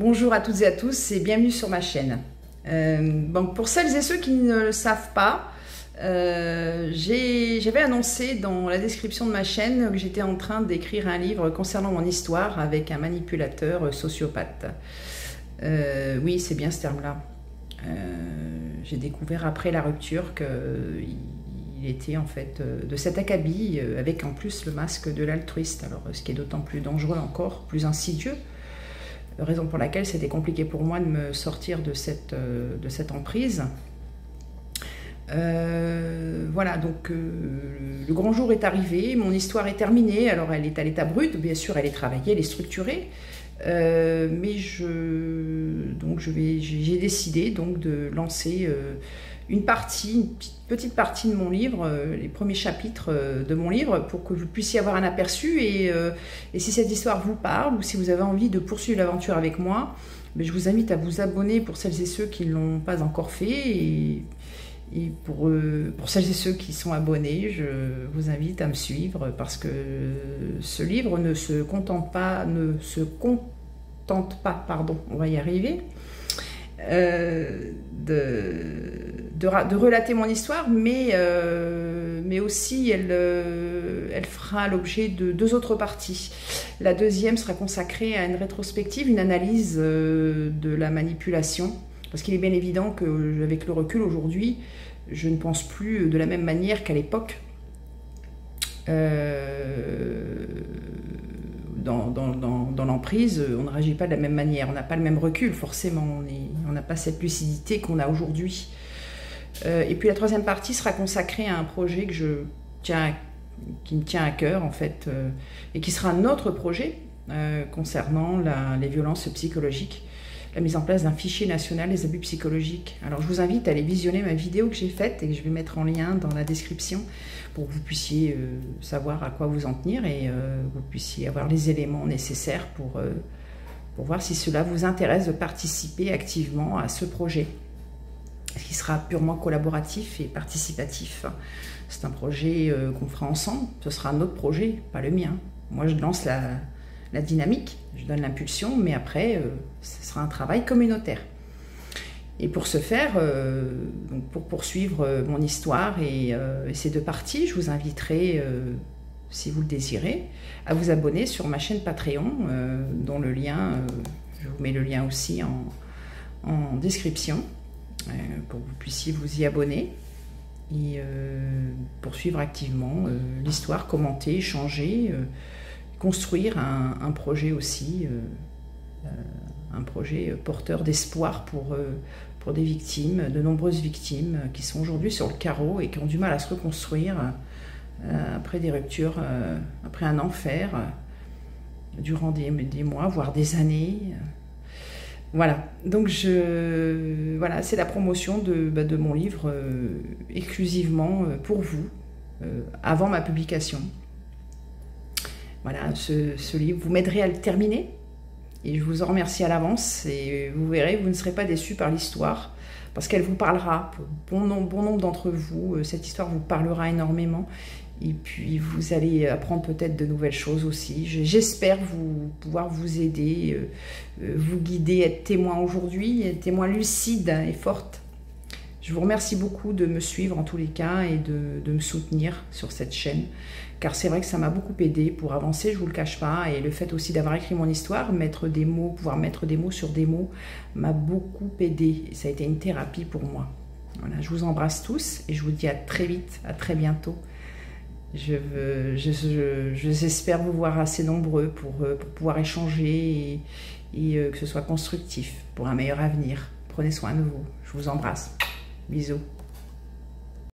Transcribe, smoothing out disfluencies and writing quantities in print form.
Bonjour à toutes et à tous et bienvenue sur ma chaîne. Pour celles et ceux qui ne le savent pas, j'avais annoncé dans la description de ma chaîne que j'étais en train d'écrire un livre concernant mon histoire avec un manipulateur sociopathe. Oui, c'est bien ce terme-là. J'ai découvert après la rupture qu'il était en fait de cet acabit avec en plus le masque de l'altruiste. Alors, ce qui est d'autant plus dangereux encore, plus insidieux. Raison pour laquelle c'était compliqué pour moi de me sortir de cette emprise. Voilà, donc le grand jour est arrivé, mon histoire est terminée. Alors elle est à l'état brut, bien sûr elle est travaillée, elle est structurée, mais j'ai décidé donc de lancer une petite partie de mon livre, les premiers chapitres de mon livre, pour que vous puissiez avoir un aperçu. Et si cette histoire vous parle, ou si vous avez envie de poursuivre l'aventure avec moi, je vous invite à vous abonner pour celles et ceux qui ne l'ont pas encore fait. Et pour celles et ceux qui sont abonnés, je vous invite à me suivre, parce que ce livre ne se contente pas, on va y arriver, de relater mon histoire, mais aussi elle fera l'objet de deux autres parties. La deuxième sera consacrée à une rétrospective, une analyse de la manipulation, parce qu'il est bien évident qu'avec le recul aujourd'hui, je ne pense plus de la même manière qu'à l'époque. Dans l'emprise, on ne réagit pas de la même manière, on n'a pas le même recul, forcément, on n'a pas cette lucidité qu'on a aujourd'hui. Et puis la troisième partie sera consacrée à un projet qui me tient à cœur, en fait, et qui sera notre projet concernant les violences psychologiques, la mise en place d'un fichier national des abus psychologiques. Alors je vous invite à aller visionner ma vidéo que j'ai faite et que je vais mettre en lien dans la description pour que vous puissiez savoir à quoi vous en tenir et vous puissiez avoir les éléments nécessaires pour voir si cela vous intéresse de participer activement à ce projet, qui sera purement collaboratif et participatif. C'est un projet qu'on fera ensemble, ce sera notre projet, pas le mien. Moi je lance la dynamique, je donne l'impulsion, mais après, ce sera un travail communautaire. Et pour ce faire, pour poursuivre mon histoire et ces deux parties, je vous inviterai, si vous le désirez, à vous abonner sur ma chaîne Patreon, dont le lien, je vous mets le lien aussi en description, pour que vous puissiez vous y abonner et poursuivre activement l'histoire, commenter, échanger, construire un projet aussi, un projet porteur d'espoir pour des victimes, de nombreuses victimes qui sont aujourd'hui sur le carreau et qui ont du mal à se reconstruire après des ruptures, après un enfer, durant des mois, voire des années. Voilà, donc voilà, c'est la promotion de mon livre exclusivement pour vous, avant ma publication. Voilà, ce livre, vous m'aiderez à le terminer et je vous en remercie à l'avance, et vous verrez, vous ne serez pas déçus par l'histoire, parce qu'elle vous parlera. Pour bon nombre d'entre vous, cette histoire vous parlera énormément, et puis vous allez apprendre peut-être de nouvelles choses aussi. J'espère pouvoir vous aider, vous guider, être témoin aujourd'hui, être témoin lucide et forte. Je vous remercie beaucoup de me suivre en tous les cas et de me soutenir sur cette chaîne, car c'est vrai que ça m'a beaucoup aidé pour avancer, je ne vous le cache pas, et le fait aussi d'avoir écrit mon histoire, pouvoir mettre des mots sur des mots, m'a beaucoup aidé, et ça a été une thérapie pour moi. Voilà, je vous embrasse tous et je vous dis à très vite, à très bientôt. J'espère vous voir assez nombreux pour pouvoir échanger et que ce soit constructif pour un meilleur avenir. Prenez soin de vous, je vous embrasse. Bisous.